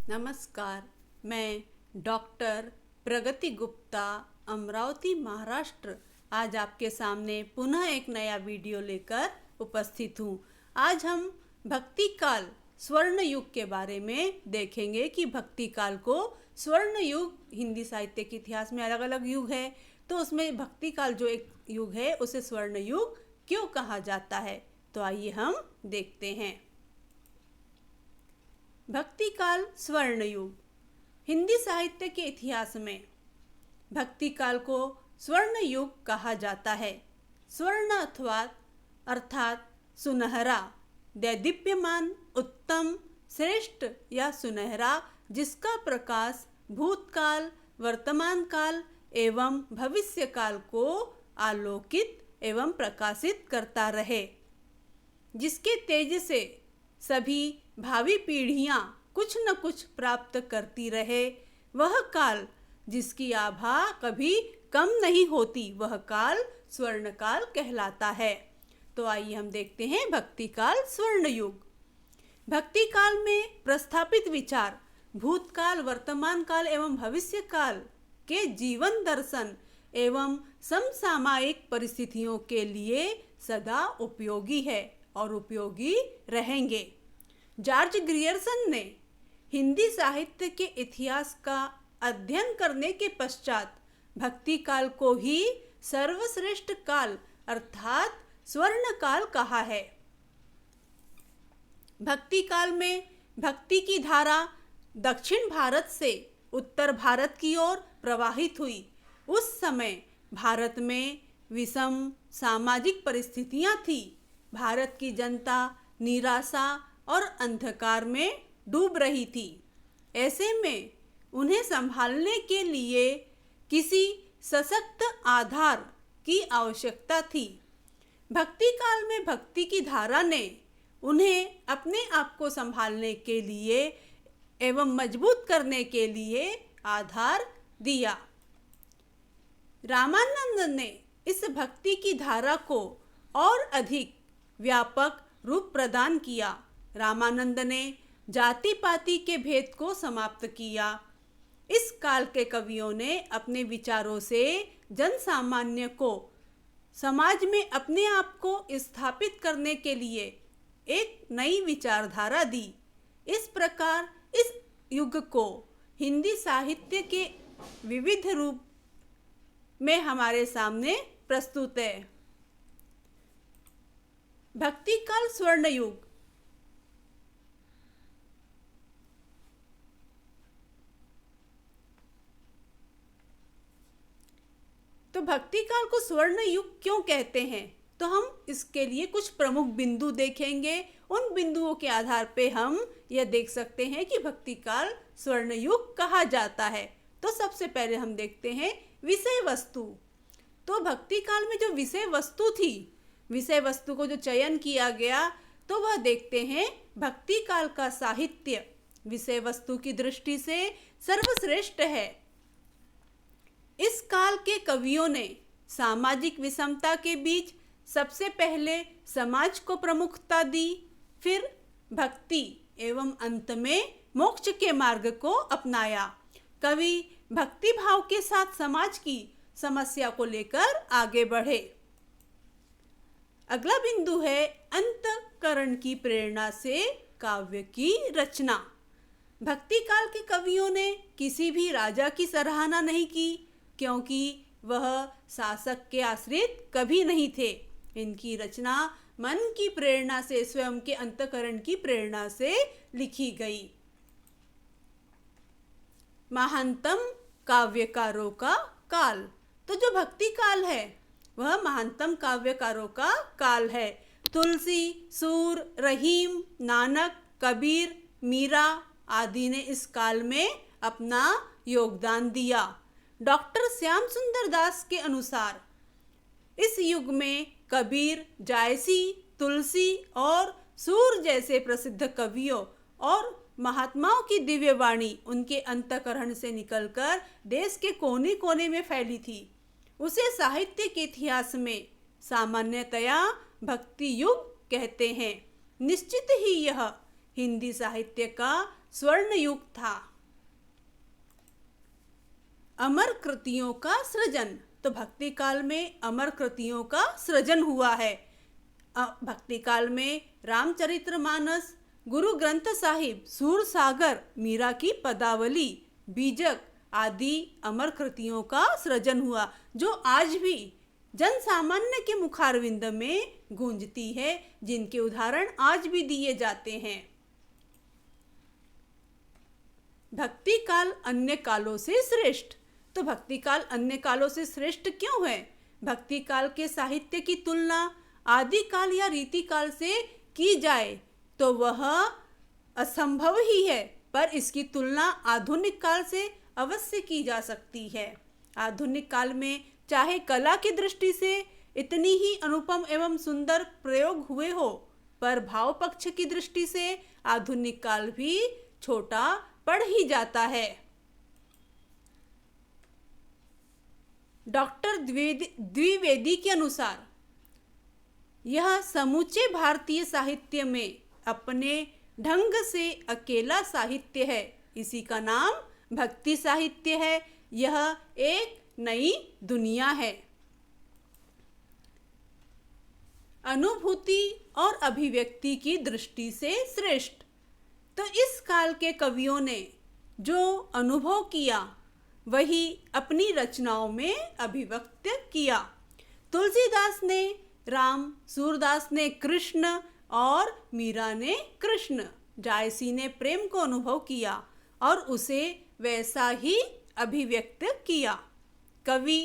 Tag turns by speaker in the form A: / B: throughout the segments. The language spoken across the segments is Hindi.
A: नमस्कार। मैं डॉक्टर प्रगति गुप्ता, अमरावती, महाराष्ट्र, आज आपके सामने पुनः एक नया वीडियो लेकर उपस्थित हूँ। आज हम भक्ति काल स्वर्ण युग के बारे में देखेंगे कि भक्ति काल को स्वर्ण युग, हिंदी साहित्य के इतिहास में अलग अलग युग है, तो उसमें भक्ति काल जो एक युग है उसे स्वर्ण युग क्यों कहा जाता है। तो आइए हम देखते हैं। भक्ति काल स्वर्ण युग। हिंदी साहित्य के इतिहास में भक्ति काल को स्वर्ण युग कहा जाता है। स्वर्ण अर्थात सुनहरा, दैदीप्यमान, उत्तम, श्रेष्ठ या सुनहरा, जिसका प्रकाश भूतकाल, वर्तमान काल एवं भविष्य काल को आलोकित एवं प्रकाशित करता रहे, जिसके तेज से सभी भावी पीढ़ियां कुछ न कुछ प्राप्त करती रहे। वह काल जिसकी आभा कभी कम नहीं होती, वह काल स्वर्ण काल कहलाता है। तो आइए हम देखते हैं भक्ति काल स्वर्ण युग। भक्ति काल में प्रस्थापित विचार भूतकाल, वर्तमान काल एवं भविष्य काल के जीवन दर्शन एवं समसामयिक परिस्थितियों के लिए सदा उपयोगी है और उपयोगी रहेंगे। जॉर्ज ग्रियर्सन ने हिंदी साहित्य के इतिहास का अध्ययन करने के पश्चात भक्ति काल को ही सर्वश्रेष्ठ काल अर्थात स्वर्ण काल कहा है। भक्ति काल में भक्ति की धारा दक्षिण भारत से उत्तर भारत की ओर प्रवाहित हुई। उस समय भारत में विषम सामाजिक परिस्थितियां थी। भारत की जनता निराशा और अंधकार में डूब रही थी। ऐसे में उन्हें संभालने के लिए किसी सशक्त आधार की आवश्यकता थी। भक्ति काल में भक्ति की धारा ने उन्हें अपने आप को संभालने के लिए एवं मजबूत करने के लिए आधार दिया। रामानंद ने इस भक्ति की धारा को और अधिक व्यापक रूप प्रदान किया। रामानंद ने जाति पाति के भेद को समाप्त किया। इस काल के कवियों ने अपने विचारों से जन सामान्य को समाज में अपने आप को स्थापित करने के लिए एक नई विचारधारा दी। इस प्रकार इस युग को हिंदी साहित्य के विविध रूप में हमारे सामने प्रस्तुत है। भक्ति काल स्वर्ण युग। तो भक्ति काल को स्वर्ण युग क्यों कहते हैं, तो हम इसके लिए कुछ प्रमुख बिंदु देखेंगे। उन बिंदुओं के आधार पे हम यह देख सकते हैं कि भक्ति काल स्वर्ण युग कहा जाता है। तो सबसे पहले हम देखते हैं विषय वस्तु। तो भक्ति काल में जो विषय वस्तु थी, विषय वस्तु को जो चयन किया गया, तो वह देखते हैं भक्ति काल का साहित्य विषय वस्तु की दृष्टि से सर्वश्रेष्ठ है। इस काल के कवियों ने सामाजिक विषमता के बीच सबसे पहले समाज को प्रमुखता दी, फिर भक्ति एवं अंत में मोक्ष के मार्ग को अपनाया। कवि भक्ति भाव के साथ समाज की समस्या को लेकर आगे बढ़े। अगला बिंदु है अंतःकरण की प्रेरणा से काव्य की रचना। भक्ति काल के कवियों ने किसी भी राजा की सराहना नहीं की, क्योंकि वह शासक के आश्रित कभी नहीं थे। इनकी रचना मन की प्रेरणा से, स्वयं के अंतःकरण की प्रेरणा से लिखी गई। महानतम काव्यकारों का काल। तो जो भक्ति काल है वह महानतम काव्यकारों का काल है। तुलसी, सूर, रहीम, नानक, कबीर, मीरा आदि ने इस काल में अपना योगदान दिया। डॉक्टर श्याम सुंदर दास के अनुसार इस युग में कबीर, जायसी, तुलसी और सूर जैसे प्रसिद्ध कवियों और महात्माओं की दिव्य वाणी उनके अंतःकरण से निकलकर देश के कोने कोने में फैली थी। उसे साहित्य के इतिहास में सामान्यतया भक्ति युग कहते हैं। निश्चित ही यह हिंदी साहित्य का स्वर्ण युग था। अमर कृतियों का सृजन, तो भक्ति काल में अमर कृतियों का सृजन हुआ है। भक्ति काल में रामचरितमानस, गुरु ग्रंथ साहिब, सूर सागर, मीरा की पदावली, बीजक आदि अमर कृतियों का सृजन हुआ, जो आज भी जन सामान्य के मुखारविंद में गूंजती है, जिनके उदाहरण आज भी दिए जाते हैं। भक्ति काल अन्य कालों से श्रेष्ठ, तो भक्ति काल अन्य कालों से श्रेष्ठ क्यों है? भक्ति काल के साहित्य की तुलना आदि काल या रीति काल से की जाए तो वह असंभव ही है, पर इसकी तुलना आधुनिक काल से अवश्य की जा सकती है। आधुनिक काल में चाहे कला की दृष्टि से इतनी ही अनुपम एवं सुंदर प्रयोग हुए हो, पर भाव पक्ष की दृष्टि से आधुनिक काल भी छोटा पड़ ही जाता है। डॉक्टर द्विवेदी के अनुसार यह समूचे भारतीय साहित्य में अपने ढंग से अकेला साहित्य है। इसी का नाम भक्ति साहित्य है। यह एक नई दुनिया है। अनुभूति और अभिव्यक्ति की दृष्टि से श्रेष्ठ, तो इस काल के कवियों ने जो अनुभव किया वही अपनी रचनाओं में अभिव्यक्त किया। तुलसीदास ने राम, सूरदास ने कृष्ण और मीरा ने कृष्ण, जायसी ने प्रेम को अनुभव किया और उसे वैसा ही अभिव्यक्त किया। कवि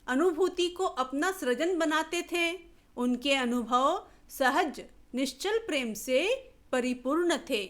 A: अनुभूति को अपना सृजन बनाते थे। उनके अनुभव सहज निश्चल प्रेम से परिपूर्ण थे।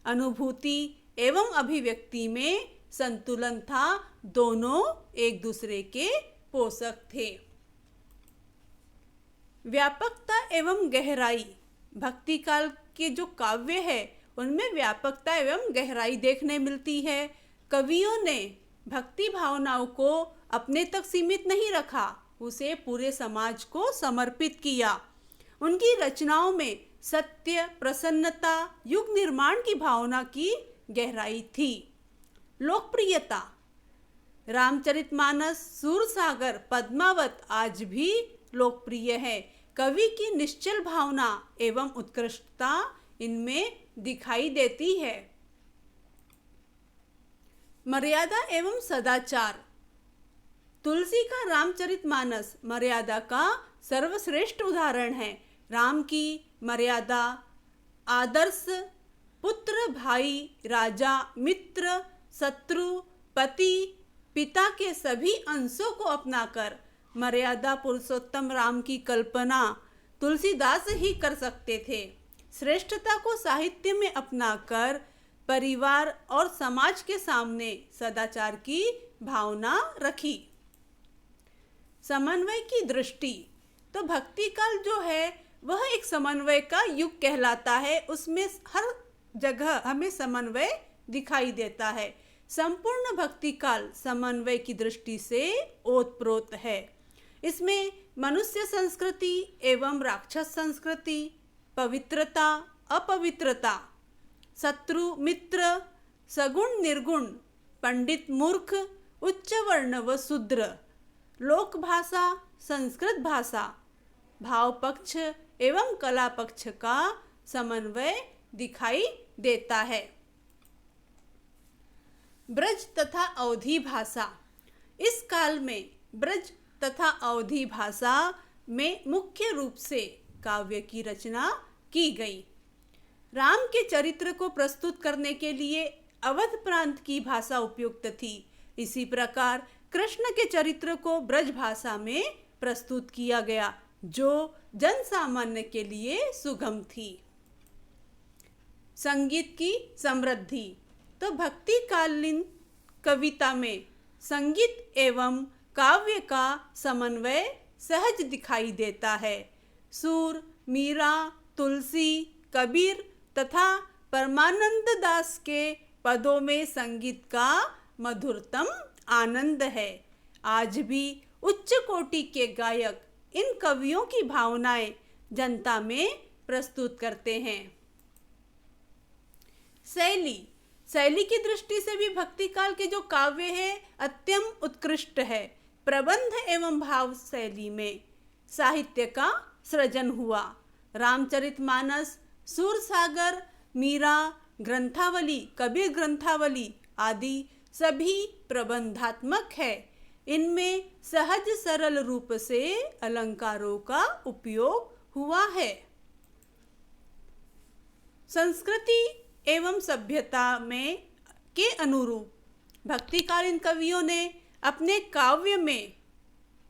A: अनुभूति एवं अभिव्यक्ति में संतुलन था, दोनों एक दूसरे के पोषक थे। व्यापकता एवं गहराई, भक्ति काल के जो काव्य है उनमें व्यापकता एवं गहराई देखने मिलती है। कवियों ने भक्ति भावनाओं को अपने तक सीमित नहीं रखा, उसे पूरे समाज को समर्पित किया। उनकी रचनाओं में सत्य, प्रसन्नता, युग निर्माण की भावना की गहराई थी। लोकप्रियता, रामचरितमानस, सूरसागर, पद्मावत आज भी लोकप्रिय है। कवि की निश्चल भावना एवं उत्कृष्टता इनमें दिखाई देती है। मर्यादा एवं सदाचार, तुलसी का रामचरितमानस मर्यादा का सर्वश्रेष्ठ उदाहरण है। राम की मर्यादा आदर्श पुत्र, भाई, राजा, मित्र, शत्रु, पति, पिता के सभी अंशों को अपनाकर मर्यादा पुरुषोत्तम राम की कल्पना तुलसीदास ही कर सकते थे। श्रेष्ठता को साहित्य में अपनाकर परिवार और समाज के सामने सदाचार की भावना रखी। समन्वय की दृष्टि, तो भक्ति काल जो है वह एक समन्वय का युग कहलाता है। उसमें हर जगह हमें समन्वय दिखाई देता है। संपूर्ण भक्ति काल समन्वय की दृष्टि से ओतप्रोत है। इसमें मनुष्य संस्कृति एवं राक्षस संस्कृति, पवित्रता, अपवित्रता, शत्रु मित्र, सगुण निर्गुण, पंडित मूर्ख, उच्च वर्ण व शूद्र, लोक भाषा, संस्कृत भाषा, भाव पक्ष एवं कला पक्ष का समन्वय दिखाई देता है। ब्रज तथा अवधी भाषा, इस काल में ब्रज तथा अवधी भाषा में मुख्य रूप से काव्य की रचना की गई। राम के चरित्र को प्रस्तुत करने के लिए अवध प्रांत की भाषा उपयुक्त थी। इसी प्रकार कृष्ण के चरित्र को ब्रज भाषा में प्रस्तुत किया गया, जो जन सामान्य के लिए सुगम थी। संगीत की समृद्धि, तो भक्ति कालीन कविता में संगीत एवं काव्य का समन्वय सहज दिखाई देता है। सूर, मीरा, तुलसी, कबीर तथा परमानंद दास के पदों में संगीत का मधुरतम आनंद है। आज भी उच्च कोटि के गायक इन कवियों की भावनाएं जनता में प्रस्तुत करते हैं। शैली की दृष्टि से भी भक्ति काल के जो काव्य है अत्यंत उत्कृष्ट है। प्रबंध एवं भाव शैली में साहित्य का सृजन हुआ। रामचरितमानस, सूरसागर, मीरा ग्रंथावली, कबीर ग्रंथावली आदि सभी प्रबंधात्मक है। इनमें सहज सरल रूप से अलंकारों का उपयोग हुआ है। संस्कृति एवं सभ्यता में के अनुरूप भक्तिकालीन कवियों ने अपने काव्य में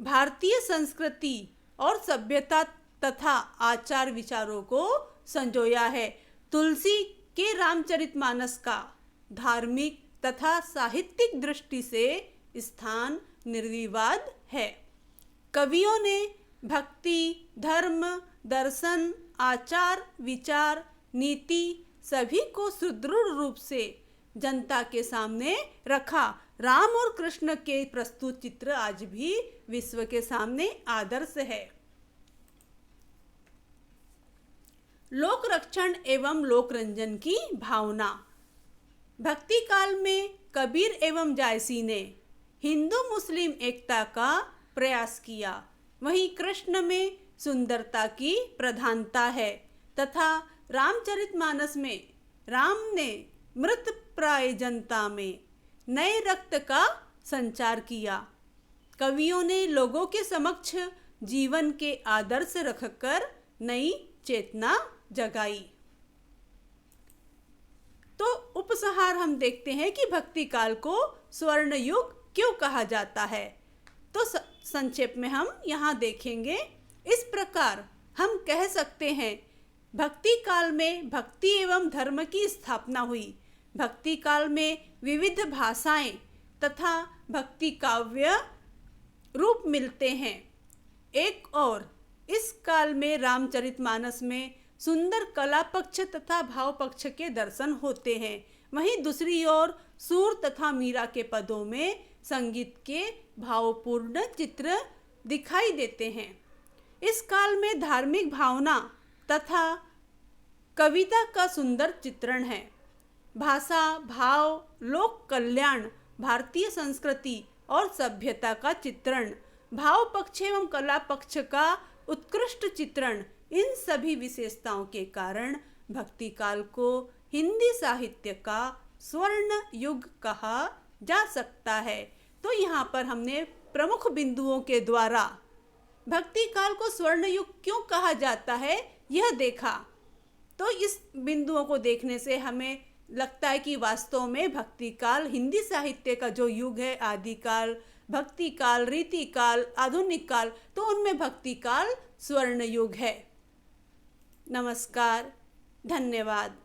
A: भारतीय संस्कृति और सभ्यता तथा आचार विचारों को संजोया है। तुलसी के रामचरितमानस का धार्मिक तथा साहित्यिक दृष्टि से स्थान निर्विवाद है। कवियों ने भक्ति, धर्म, दर्शन, आचार, विचार, नीति सभी को सुदृढ़ रूप से जनता के सामने रखा। राम और कृष्ण के प्रस्तुत चित्र आज भी विश्व के सामने आदर्श है। लोक रक्षण एवं लोक रंजन की भावना। भक्ति काल में कबीर एवं जायसी ने हिंदू मुस्लिम एकता का प्रयास किया। वहीं कृष्ण में सुंदरता की प्रधानता है तथा रामचरितमानस में राम ने मृत प्राय जनता में नए रक्त का संचार किया। कवियों ने लोगों के समक्ष जीवन के आदर्श रखकर नई चेतना जगाई। तो उपसंहार हम देखते हैं कि भक्ति काल को स्वर्ण युग क्यों कहा जाता है। तो संक्षेप में हम यहाँ देखेंगे। इस प्रकार हम कह सकते हैं भक्ति काल में भक्ति एवं धर्म की स्थापना हुई। भक्ति काल में विविध भाषाएं तथा भक्ति काव्य रूप मिलते हैं। एक और इस काल में रामचरितमानस में सुंदर कला पक्ष तथा भाव पक्ष के दर्शन होते हैं। वहीं दूसरी ओर सूर तथा मीरा के पदों में संगीत के भावपूर्ण चित्र दिखाई देते हैं। इस काल में धार्मिक भावना तथा कविता का सुंदर चित्रण है। भाषा, भाव, लोक कल्याण, भारतीय संस्कृति और सभ्यता का चित्रण, भाव पक्ष एवं कला पक्ष का उत्कृष्ट चित्रण, इन सभी विशेषताओं के कारण भक्ति काल को हिंदी साहित्य का स्वर्ण युग कहा जा सकता है। तो यहाँ पर हमने प्रमुख बिंदुओं के द्वारा भक्ति काल को स्वर्ण युग क्यों कहा जाता है यह देखा। तो इस बिंदुओं को देखने से हमें लगता है कि वास्तव में भक्ति काल हिंदी साहित्य का जो युग है, आदिकाल, भक्ति काल, रीति काल, आधुनिक काल, तो उनमें भक्ति काल स्वर्ण युग है। नमस्कार, धन्यवाद।